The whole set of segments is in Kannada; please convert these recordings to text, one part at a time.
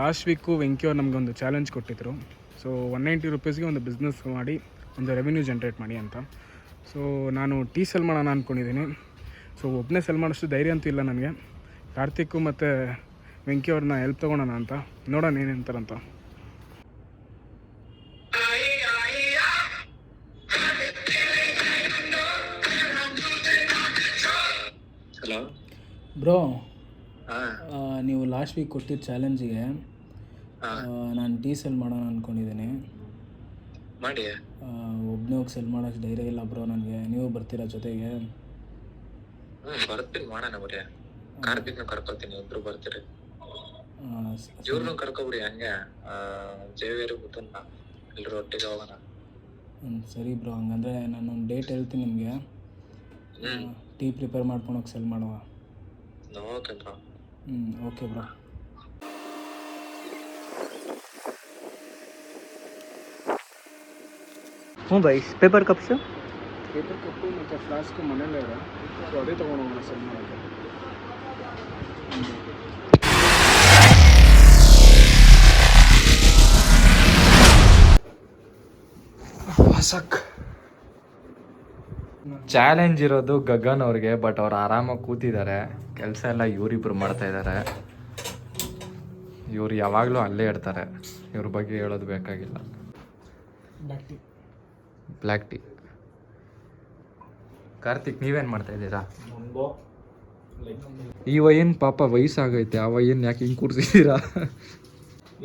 ಲಾಸ್ಟ್ ವೀಕು ವೆಂಕಿ ಅವ್ರು ನಮಗೊಂದು ಚಾಲೆಂಜ್ ಕೊಟ್ಟಿದ್ರು. ಸೊ 190 ರೂಪೀಸ್ಗೆ ಒಂದು ಬಿಸ್ನೆಸ್ ಮಾಡಿ ಒಂದು ರೆವೆನ್ಯೂ ಜನ್ರೇಟ್ ಮಾಡಿ ಅಂತ. ಸೊ ನಾನು ಟೀ ಸೆಲ್ ಮಾಡೋಣ ಅಂದ್ಕೊಂಡಿದ್ದೀನಿ. ಸೊ ಒಬ್ಬನೇ ಸೆಲ್ ಮಾಡೋಷ್ಟು ಧೈರ್ಯ ಅಂತೂ ಇಲ್ಲ ನನಗೆ. ಕಾರ್ತಿಕ್ ಮತ್ತು ವೆಂಕಿ ಅವ್ರನ್ನ ಹೆಲ್ಪ್ ತೊಗೊಳೋಣ ಅಂತ, ನೋಡೋಣ ಏನೇಂತಾರಂತ. ಹಲೋ ಬ್ರೋ, ನೀವು ಲಾಸ್ಟ್ ವೀಕ್ ಕೊಟ್ಟಿದ್ದ ಚಾಲೆಂಜಿಗೆ ನಾನು ಟೀ ಸೆಲ್ ಮಾಡೋಣ ಅಂದ್ಕೊಂಡಿದ್ದೀನಿ. ಮಾಡಿ. ಒಬ್ಬನೇ ಹೋಗಿ ಸೆಲ್ ಮಾಡೋಕ್ಕೆ ಧೈರ್ಯ ಇಲ್ಲ ಬ್ರೋ ನನಗೆ. ನೀವು ಬರ್ತೀರಾ ಜೊತೆಗೆ? ಬರ್ತೀನಿ, ಮಾಡೋಣ ಬರೀ. ಕಾರ್ತಿಕ್ನ ಕರ್ಕೊತೀನಿ, ಇಬ್ರು ಬರ್ತೀರಿ. ಇವ್ರನ್ನೂ ಕರ್ಕೊಬಿಡಿ, ಹಂಗೆ ಜೇವಿಯರು ಗೊತ್ತಲ್ಲ, ಎಲ್ಲರೂ ಒಟ್ಟಿಗೆ ಹೋಗೋಣ. ಸರಿ ಬ್ರೋ, ಹಂಗಂದರೆ ನಾನೊಂದು ಡೇಟ್ ಹೇಳ್ತೀನಿ ನಿಮಗೆ. ಟೀ ಪ್ರಿಪೇರ್ ಮಾಡ್ಕೊಂಡು ಹೋಗಿ ಸೆಲ್ ಮಾಡುವ. Okay bro. Okay bro. ಹ್ಞೂ ಬೈ, ಪೇಪರ್ ಕಪ್ಸು ಮತ್ತು ಫ್ಲಾಸ್ಕು ಮನೇಲೇ ಇದೆ. ಸೊ ಅದೇ ತೊಗೊಂಡು ಹೋಗೋಣ ಸೆಲ್ ಮಾಡೋಕ್ಕೆ. ಚಾಲೆಂಜ್ ಇರೋದು ಗಗನ್ ಅವ್ರಿಗೆ, ಬಟ್ ಅವ್ರು ಆರಾಮಾಗಿ ಕೂತಿದ್ದಾರೆ. ಕೆಲಸ ಎಲ್ಲ ಇವರಿಬ್ರು ಮಾಡ್ತಾ ಇದ್ದಾರೆ. ಇವ್ರು ಯಾವಾಗಲೂ ಅಲ್ಲೇ ಇರ್ತಾರೆ, ಇವ್ರ ಬಗ್ಗೆ ಹೇಳೋದು ಬೇಕಾಗಿಲ್ಲ. Black tea. ಕಾರ್ತಿಕ್, ನೀವೇನು ಮಾಡ್ತಾ ಇದ್ದೀರಾ? ಈ ವೈನ್ ಪಾಪ ವಯಸ್ಸಾಗೈತೆ, ಆ ವೈನ್ ಯಾಕೆ ಹಿಂಗೆ ಕೂರಿಸಿದ್ದೀರಾ?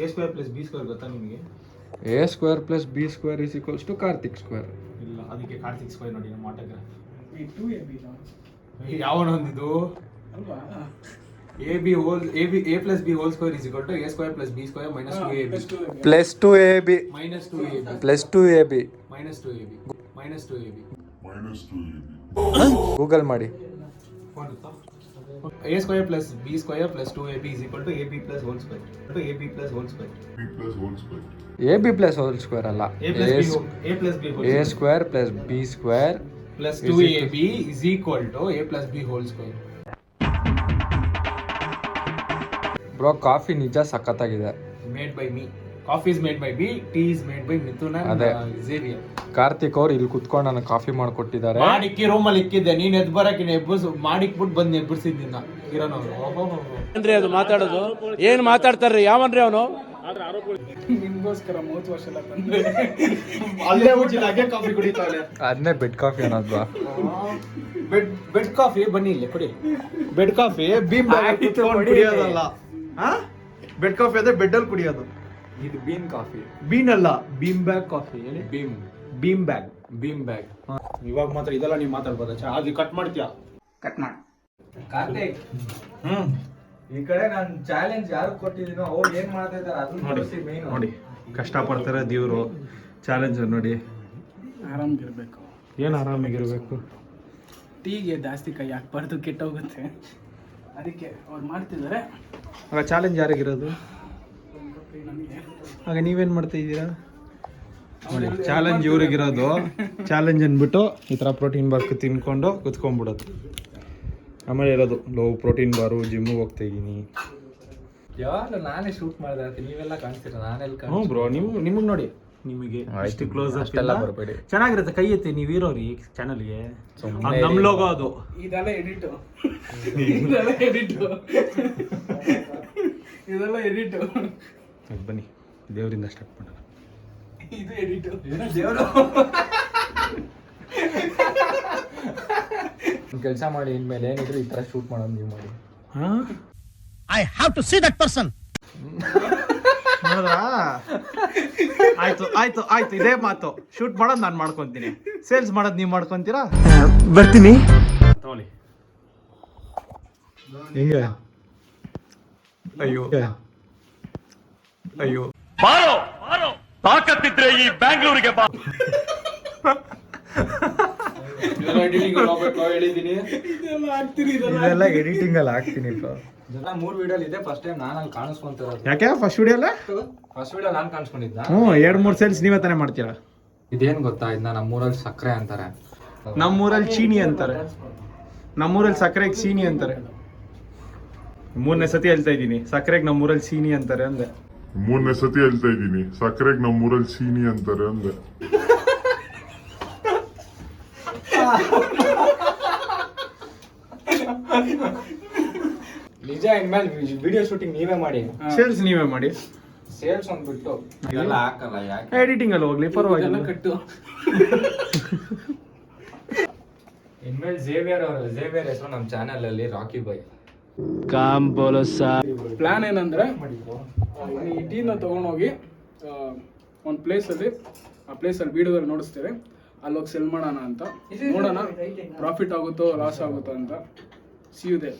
A² + B² ಗೊತ್ತಾ ನಿಮಗೆ? A² + B² = Karthik square. ಇಲ್ಲ, ಅದಕ್ಕೆ ಕಾರ್ತಿಕ್ ಸ್ಕ್ವೇರ್ ನೋಡಿ ನಮ್ಮ ಆಟೋಗ್ರಾಫ್. ಯಾವನ ಹೊಂದಿದ್ದು ಅಲ್ವಾ? A + B² = A² + B² - 2AB - 2AB - 2AB - 2AB. Google ಮಾಡಿ. A² + B² + 2AB = AB + whole square. AB + whole square. AB + whole square ಅಲ್ಲ, A + B whole A² + B² + 2AB = A + B whole square. Bro, coffee ನಿಜ ಸಖತ್ತಾಗಿದೆ. Made by me. Coffee is made by me. Tea is made by Mithun and Xavier. Karthik ಅವ್ರು ಇಲ್ಲಿ ಕುತ್ಕೊಂಡು ನನಗೆ ಕಾಫಿ ಮಾಡಿಕೊಟ್ಟಿದ್ದಾರೆ. ಮಾಡಿಕ್ಕಿ ರೂಮಲ್ಲಿ ಇಕ್ಕಿದ್ದೆ, ನೀನ್ ಎದ್ ಬರಕಿನ ಎಬ್ಬಸ್ ಮಾಡಿಕ್ಬಿಟ್ಟು ಬಂದು ಎಬ್ಬರ್ಸಿದ್ದಿನ ಕಿರಣ್ ಅವರು. ಅಂದ್ರೆ ಅದು ಮಾತಾಡೋದು ಏನ್ ಮಾತಾಡ್ತಾರ್ರಿ? ಯಾವನ್ರಿ ಅವನು? ನಿಮ್ಗೋಸ್ಕರ 30 ವರ್ಷ ಎಲ್ಲ ತಂದ್ರೆ ಅಲ್ಲೇ ಉಜ್ಜಿನ ಹಾಗೆ ಕಾಫಿ ಕುಡಿತಾಳೆ. ಅದನ್ನೇ ಬೆಡ್ ಕಾಫಿ ಅನ್ನೋದು. ಬೆಡ್ ಕಾಫಿ ಬನ್ನಿ ಇಲ್ಲಿ ಕುಡಿ. ಬೆಡ್ ಕಾಫಿ ಬೀಮ್ ಕುಡಿಯೋದಲ್ಲ. ಬೆಡ್ ಕಾಫಿ ಅಂದ್ರೆ ಬೆಡ್ ಅಲ್ಲಿ ಕುಡಿಯೋದು. ಇದು ಬೀನ್ ಕಾಫಿ. ಬೀನ್ ಅಲ್ಲ, ಬೀಮ್ ಬ್ಯಾಗ್ ಕಾಫಿ. ಹೇಳಿ. Beam bag. ಇವಾಗ ಮಾತ್ರ ಇದೆಲ್ಲ ನೀವು ಮಾತಾಡ್ಬೋದ? ಅದು ಕಟ್ ಮಾಡ್ತೀಯಾ? ಕಟ್ ಮಾಡಿ. ಕಾರ್ತಿಕ್, ಈ ಕಡೆ ನಾನು ಚಾಲೆಂಜ್ ಯಾರು ಕೊಟ್ಟಿದ್ದೀನೋ ಅವ್ರು ಏನ್ ಮಾಡ್ತಾ ಇದ್ದಾರೆ ಅದನ್ನ ತೋರಿಸಿ. ಮೇನ್ ನೋಡಿ, ಕಷ್ಟಪಡ್ತಾರೆ ದೇವ್ರು. ಚಾಲೆಂಜ್ ನೋಡಿ, ಆರಾಮಾಗಿರ್ಬೇಕು. ಏನು ಆರಾಮಾಗಿರ್ಬೇಕು. ಟೀಗೆ ಜಾಸ್ತಿ ಕೈ ಹಾಕ್ಬಾರ್ದು, ಕೆಟ್ಟೋಗುತ್ತೆ. ಅದಕ್ಕೆ ಅವ್ರು ಮಾಡ್ತಿದ್ದಾರೆ. ಆಗ ಚಾಲೆಂಜ್ ಯಾರಿಗಿರೋದು? ನನಗೆ ಆಗ ನೀವೇನು ಮಾಡ್ತಾ ಇದ್ದೀರಾ? ನೋಡಿ, ಚಾಲೆಂಜ್ ಇವ್ರಿಗಿರೋದು. ಚಾಲೆಂಜ್ ಅಂದ್ಬಿಟ್ಟು ಈ ಥರ ಪ್ರೋಟೀನ್ ಬಾರ್ ತಿನ್ಕೊಂಡು ಕುತ್ಕೊಂಡ್ಬಿಡೋದು. ಆಮೇಲೆ ಇರೋದು ಲೋ ಪ್ರೋಟೀನ್ ಬಾರು. ಜಿಮ್ಮಿಗೆ ಹೋಗ್ತಾ ಇದ್ದೀನಿ. ಯಾವಾಗ ನಾನೇ ಶೂಟ್ ಮಾಡಿದೆ, ನೀವೆಲ್ಲ ಕಾಣಿಸ್ತೀರ, ನಾನೆಲ್ಲ ಹ್ಞೂ ಬ್ರೋ, ನಿಮಗೆ ನೋಡಿ, ನಿಮಗೆ ಅಷ್ಟು ಕ್ಲೋಸ್ ಅಷ್ಟೆಲ್ಲ ಬರಬೇಡಿ. ಚೆನ್ನಾಗಿರುತ್ತೆ. ಕೈ ಎತ್ತಿ, ನೀವು ಇರೋರಿ ಚಾನಲ್ಗೆ. ನಮ್ಮ ಲೋಗೋ ಅದು. ಇದೆಲ್ಲ ಎಡಿಟು. ಬನ್ನಿ, ದೇವರಿಂದ ಸ್ಟಾರ್ಟ್ ಮಾಡೋಣ. ಇದು ಎಡಿಟು. ಕೆಲಸ ಮಾಡಿ ಇನ್ಮೇಲೆ ಏನಿದ್ರು ಈ ತರ ಶೂಟ್ ಮಾಡೋದು ನೀವು ಮಾಡಿ. I have to see that person. ಆಯ್ತು ಇದೇ ಮಾತು. ಶೂಟ್ ಮಾಡೋದು ನಾನು ಮಾಡ್ಕೊಂತೀನಿ, ಸೇಲ್ಸ್ ಮಾಡೋದು ನೀವು ಮಾಡ್ಕೊಂತೀರಾ? ಬರ್ತೀನಿ. ತಗೊಳ್ಳಿ. ಹಿಂಗೆ ಅಯ್ಯೋ ಬಾರೋ ತಾಕತ್ತಿದ್ರೆ ಈ ಬ್ಯಾಂಗ್ಳೂರಿಗೆ ಬಾ. ಇದೆಲ್ಲ ಎಡಿಟಿಂಗ್ ಅಲ್ಲಿ ಹಾಕ್ತೀನಿ. 3 ವಿಡಿಯೋ ಇದೆ. ಫಸ್ಟ್ ಟೈಮ್ ನಾನು ಅಲ್ಲಿ ಕಾಣಿಸ್ಕೊಂತಿರೋದು. ಯಾಕೆ ಫಸ್ಟ್ ವಿಡಿಯೋ ಅಲ್ಲ? ಫಸ್ಟ್ ವಿಡಿಯೋ ನಾನು ಕಾಣಿಸ್ಕೊಂಡಿದ್ದ. 2-3 ಸೇಲ್ಸ್ ನೀವೇ ತಾನೇ ಮಾಡ್ತೀರಾ? ಇದೇನ್ ಗೊತ್ತಾ, ಇದನ್ನ ನಮ್ಮೂರಲ್ಲಿ ಸಕ್ಕರೆ ಅಂತಾರೆ, ನಮ್ಮೂರಲ್ಲಿ ಚೀನಿ ಅಂತಾರೆ. ನಮ್ಮೂರಲ್ಲಿ ಸಕ್ಕರೆಗೆ ಸೀನಿ ಅಂತಾರೆ. 3ನೇ ಸತಿ ಹೇಳ್ತಾ ಇದ್ದೀನಿ, ಸಕ್ಕರೆಗೆ ನಮ್ಮೂರಲ್ಲಿ ಸೀನಿ ಅಂತಾರೆ ಅಂದೆ. ಮೂರನೇ ಸತಿ ಹೇಳ್ತಾ ಇದ್ದೀನಿ, ಸಕ್ಕರೆಗೆ ನಮ್ಮೂರಲ್ಲಿ ಸೀನಿ ಅಂತಾರೆ ಅಂದೆ. ನಿಜ ಇನ್ಮೇಲೆ ವಿಡಿಯೋ ಶೂಟಿಂಗ್ ನೀವೇ ಮಾಡಿ, ಸೇಲ್ಸ್ ನೀವೇ ಮಾಡಿ, ಸೇಲ್ಸ್ ಅಂದ್ಬಿಟ್ಟು ಇದೆಲ್ಲ ಹಾಕಲ್ಲ ಯಾಕೆ? ಎಡಿಟಿಂಗ್ ಅಲ್ಲಿ ಹೋಗ್ಲಿ ಪರವಾಗಿಲ್ಲ. ಕಟ್ಟು ಇನ್ಮೇಲೆ ಝೇವಿಯರ್ ಹೆಸರು ನಮ್ಮ ಚಾನೆಲ್ ಅಲ್ಲಿ ರಾಕಿ ಬಾಯ್. ಪ್ಲ್ಯಾನ್ ಏನಂದರೆ ಈ ಟೀನ ತೊಗೊಂಡೋಗಿ ಒಂದು ಪ್ಲೇಸಲ್ಲಿ, ಆ ಪ್ಲೇಸಲ್ಲಿ ವೀಡಿಯೋದಲ್ಲಿ ನೋಡಿಸ್ತೇವೆ, ಅಲ್ಲೋಗಿ ಸೆಲ್ ಮಾಡೋಣ ಅಂತ. ನೋಡೋಣ ಪ್ರಾಫಿಟ್ ಆಗುತ್ತೋ ಲಾಸ್ ಆಗುತ್ತೋ ಅಂತ. See you there.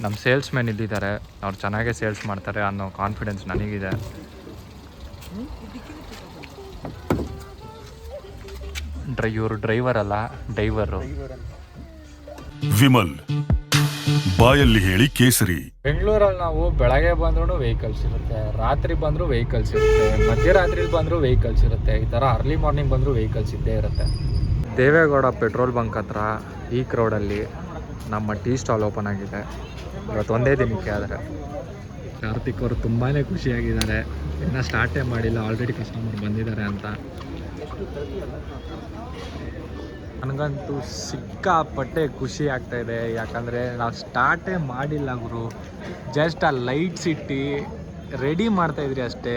ನಮ್ಮ ಸೇಲ್ಸ್ ಮ್ಯಾನ್ ಇಲ್ಲಿದ್ದಾರೆ, ಅವ್ರು ಚೆನ್ನಾಗೇ ಸೇಲ್ಸ್ ಮಾಡ್ತಾರೆ ಅನ್ನೋ ಕಾನ್ಫಿಡೆನ್ಸ್ ನನಗಿದೆ. ಇವರು ಡ್ರೈವರ್ ಅಲ್ಲ, ಡೈವರು. ವಿಮಲ್ ಬಾಯಲ್ಲಿ ಹೇಳಿ ಕೇಸರಿ. ಬೆಂಗಳೂರಲ್ಲಿ ನಾವು ಬೆಳಗ್ಗೆ ಬಂದ್ರೂ ವೆಹಿಕಲ್ಸ್ ಇರುತ್ತೆ, ರಾತ್ರಿ ಬಂದರೂ ವೆಹಿಕಲ್ಸ್ ಇರುತ್ತೆ, ಮಧ್ಯರಾತ್ರಿಲಿ ಬಂದರೂ ವೆಹಿಕಲ್ಸ್ ಇರುತ್ತೆ, ಈ ಥರ ಅರ್ಲಿ ಮಾರ್ನಿಂಗ್ ಬಂದರೂ ವೆಹಿಕಲ್ಸ್ ಇದ್ದೇ ಇರುತ್ತೆ. ದೇವೇಗೌಡ ಪೆಟ್ರೋಲ್ ಬಂಕ್ ಹತ್ರ ಈ ಕ್ರೌಡಲ್ಲಿ ನಮ್ಮ ಟೀ ಸ್ಟಾಲ್ ಓಪನ್ ಆಗಿದೆ ಇವತ್ತು ಒಂದೇ ದಿನಕ್ಕೆ. ಆದರೆ ಕಾರ್ತಿಕ್ ಅವರು ತುಂಬಾ ಖುಷಿಯಾಗಿದ್ದಾರೆ, ಇನ್ನೂ ಸ್ಟಾರ್ಟೇ ಮಾಡಿಲ್ಲ, ಆಲ್ರೆಡಿ ಕಸ್ಟಮರ್ ಬಂದಿದ್ದಾರೆ ಅಂತ. ನನಗಂತೂ ಸಿಕ್ಕಾಪಟ್ಟೆ ಖುಷಿ ಆಗ್ತಾಯಿದೆ, ಯಾಕಂದರೆ ನಾವು ಸ್ಟಾರ್ಟೇ ಮಾಡಿಲ್ಲ ಗುರು, ಜಸ್ಟ್ ಆ ಲೈಟ್ಸ್ ಇಟ್ಟು ರೆಡಿ ಮಾಡ್ತಾಯಿದ್ರಿ ಅಷ್ಟೇ.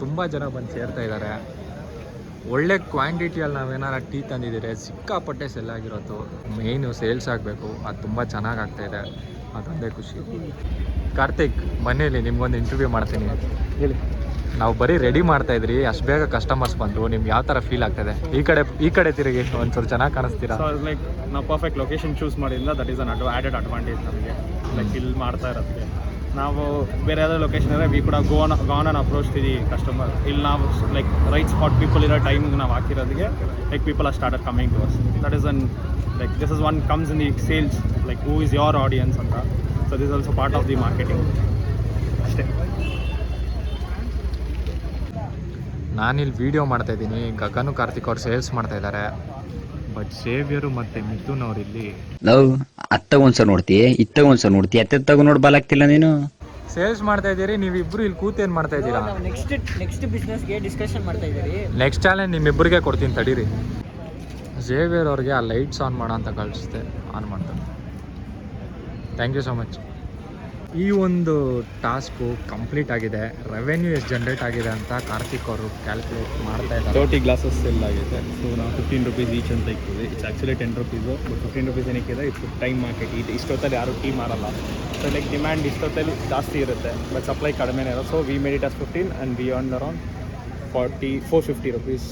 ತುಂಬ ಜನ ಬಂದು ಸೇರ್ತಾ ಇದ್ದಾರೆ. ಒಳ್ಳೆ ಕ್ವಾಂಟಿಟಿಯಲ್ಲಿ ನಾವೇನಾರ ಟೀ ತಂದಿದ್ದೀರಿ, ಸಿಕ್ಕಾಪಟ್ಟೆ ಸೆಲ್ ಆಗಿರೋದು. ಮೇಯ್ನು ಸೇಲ್ಸ್ ಆಗಬೇಕು, ಅದು ತುಂಬ ಚೆನ್ನಾಗಿ ಆಗ್ತಾಯಿದೆ, ಅದೊಂದೇ ಖುಷಿ. ಕಾರ್ತಿಕ್ ಮನೇಲಿ ನಿಮ್ಗೊಂದು ಇಂಟರ್ವ್ಯೂ ಮಾಡ್ತೀನಿ, ಹೇಳಿ. ನಾವು ಬರೀ ರೆಡಿ ಮಾಡ್ತಾಯಿದ್ರಿ, ಅಷ್ಟು ಬೇಗ ಕಸ್ಟಮರ್ಸ್ ಬಂದರು, ನಿಮ್ಗೆ ಯಾವ ಥರ ಫೀಲ್ ಆಗ್ತಾಯಿದೆ? ಈ ಕಡೆ ತಿರುಗಿ ಒಂಚೂರು ಚೆನ್ನಾಗಿ ಕಾಣಿಸ್ತೀರಾ. ಲೈಕ್ ನಾವು ಪರ್ಫೆಕ್ಟ್ ಲೊಕೇಶನ್ ಚೂಸ್ ಮಾಡಿಲ್ಲ, that is an added advantage ನಮಗೆ. ಲೈಕ್ ಇಲ್ಲಿ ಮಾಡ್ತಾ ಇರುತ್ತೆ, ನಾವು ಬೇರೆ ಯಾವುದೇ ಲೊಕೇಶನ್ ಇದ್ದರೆ ವಿ ಕೂಡ gone on approach the customer. ಇಲ್ಲಿ ನಾವು ಲೈಕ್ ರೈಟ್ ಸ್ಪಾಟ್ ಪೀಪಲ್ ಇರೋ ಟೈಮಿಗೆ ನಾವು ಹಾಕಿರೋದಕ್ಕೆ like people are started coming to us. That is an like this is one comes in the sales, like who is your audience ಅಂತ. So this also part of the marketing ಅಷ್ಟೇ. ನಾನಿಲ್ಲಿ ವೀಡಿಯೋ ಮಾಡ್ತಾಯಿದ್ದೀನಿ, ಗಗನು ಕಾರ್ತಿಕ್ ಅವ್ರು ಸೇಲ್ಸ್ ಮಾಡ್ತಾಯಿದ್ದಾರೆ, ಬಟ್ ಸೇವಿಯರು ಮತ್ತು ಮಿಥುನ್ ಅವ್ರು ಇಲ್ಲಿ ನಾವು ಅತ್ತಾಗ ಒಂದ್ಸಲ ನೋಡ್ತೀಯ, ಇತ್ತಾಗ ಒಂದ್ಸಲ ನೋಡ್ತೀಯ, ಅತ್ತಾಗ ನೋಡಿ ಬಾಲಾಗ್ತಿಲ್ಲ ನೀನು. ಸೇಲ್ಸ್ ಮಾಡ್ತಾ ಇದ್ದೀರಿ, ನೀವಿಬ್ಬರು ಇಲ್ಲಿ ಕೂತೇನು ಮಾಡ್ತಾ ಇದ್ದೀರಾ? ನೆಕ್ಸ್ಟ್ ಬಿಸ್ನೆಸ್ಗೆ ಡಿಸ್ಕಷನ್ ಮಾಡ್ತಾ ಇದ್ದೀರಿ. ನೆಕ್ಸ್ಟ್ ಚಾಲೆಂಜ್ ನಿಮ್ಮಿಬ್ಬರಿಗೆ ಕೊಡ್ತೀನಿ ತಡೀರಿ. ಝೇವಿಯರ್ ಅವ್ರಿಗೆ ಆ ಲೈಟ್ಸ್ ಆನ್ ಮಾಡೋ ಅಂತ ಕಳಿಸ್ತೆ, ಆನ್ ಮಾಡ್ತಾರೆ. Thank you so much. ಈ ಒಂದು ಟಾಸ್ಕು ಕಂಪ್ಲೀಟ್ ಆಗಿದೆ. ರೆವೆನ್ಯೂ ಎಷ್ಟು ಜನ್ರೇಟ್ ಆಗಿದೆ ಅಂತ ಕಾರ್ತಿಕ್ ಅವರು ಕ್ಯಾಲ್ಕುಲೇಟ್ ಮಾಡ್ತಾ ಇದ್ದಾರೆ. 30 ಗ್ಲಾಸಸ್ ಸೆಲ್ ಆಗಿದೆ. ಸೊ ನಾವು 15 ರುಪೀಸ್ ಈಚ್ ಅಂತ ಇಕ್ತೀವಿ. It's actually 10 rupees, but 15 rupees ಏನಕ್ಕಿದೆ, ಇಟ್ಸ್ ಟೈಮ್ ಮಾರ್ಕೆಟ್. ಇಷ್ಟೊತ್ತಲ್ಲಿ ಯಾರು ಟೀ ಮಾರಲ್ಲ, ಸೊ ಲೈಕ್ ಡಿಮ್ಯಾಂಡ್ ಇಷ್ಟೊತ್ತಲ್ಲಿ ಜಾಸ್ತಿ ಇರುತ್ತೆ, ಬಟ್ ಸಪ್ಲೈ ಕಡಿಮೆನೇ ಇರೋದು. So we made it as 15 and we earn around 450 rupees.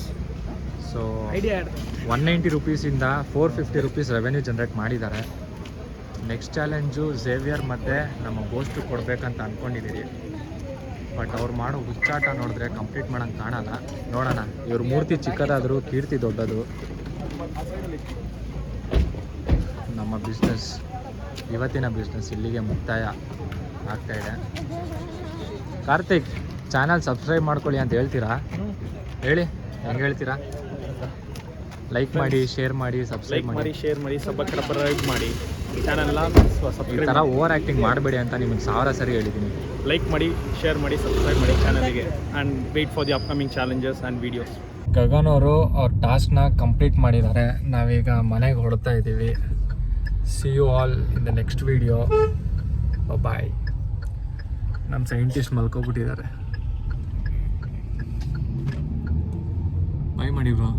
So 190 ರುಪೀಸಿಂದ 450 rupees revenue generate ಮಾಡಿದ್ದಾರೆ. ನೆಕ್ಸ್ಟ್ ಚಾಲೆಂಜು ಝೇವಿಯರ್ ಮತ್ತು ನಮ್ಮ ಗೋಸ್ಟು ಕೊಡಬೇಕಂತ ಅಂದ್ಕೊಂಡಿದ್ದೀರಿ, ಬಟ್ ಅವ್ರು ಮಾಡೋ ಹುಚ್ಚಾಟ ನೋಡಿದ್ರೆ ಕಂಪ್ಲೀಟ್ ಮಾಡೋಂಗೆ ಕಾಣಲ್ಲ. ನೋಡೋಣ. ಇವ್ರ ಮೂರ್ತಿ ಚಿಕ್ಕದಾದರೂ ಕೀರ್ತಿ ದೊಡ್ಡದು. ನಮ್ಮ ಬಿಸ್ನೆಸ್, ಇವತ್ತಿನ ಬಿಸ್ನೆಸ್ ಇಲ್ಲಿಗೆ ಮುಕ್ತಾಯ ಆಗ್ತಾಯಿದೆ. ಕಾರ್ತಿಕ್, ಚಾನಲ್ ಸಬ್ಸ್ಕ್ರೈಬ್ ಮಾಡ್ಕೊಳ್ಳಿ ಅಂತ ಹೇಳ್ತೀರಾ? ಹೇಳಿ, ಹೆಂಗೆ ಹೇಳ್ತೀರಾ? ಲೈಕ್ ಮಾಡಿ, ಶೇರ್ ಮಾಡಿ, ಸಬ್ಸ್ಕ್ರೈಬ್ ಮಾಡಿ, ಶೇರ್ ಮಾಡಿ, ಸಬ್ಸ್ಕ್ರೈಬ್ ಮಾಡಿ ಚಾನಲ್ನ. ಈ ಥರ ಓವರ್ ಆ್ಯಕ್ಟಿಂಗ್ ಮಾಡಬೇಡಿ ಅಂತ ನಿಮಗೆ 1000 ಸರಿ ಹೇಳಿದ್ದೀನಿ. ಲೈಕ್ ಮಾಡಿ, ಶೇರ್ ಮಾಡಿ, ಸಬ್ಸ್ಕ್ರೈಬ್ ಮಾಡಿ ಚಾನಲ್ಗೆ, and wait for the upcoming challenges and videos. Gagan ಅವರು ಅವ್ರ ಟಾಸ್ಕ್ನ ಕಂಪ್ಲೀಟ್ ಮಾಡಿದ್ದಾರೆ. ನಾವೀಗ ಮನೆಗೆ ಹೊರಡ್ತಾ ಇದ್ದೀವಿ. See you all in the next video. Bye. ನಮ್ಮ ಸೈಂಟಿಸ್ಟ್ ಮಲ್ಕೊಬಿಟ್ಟಿದ್ದಾರೆ. ಬಾಯ್ ಮಾಡಿ ಬ್ರೋ.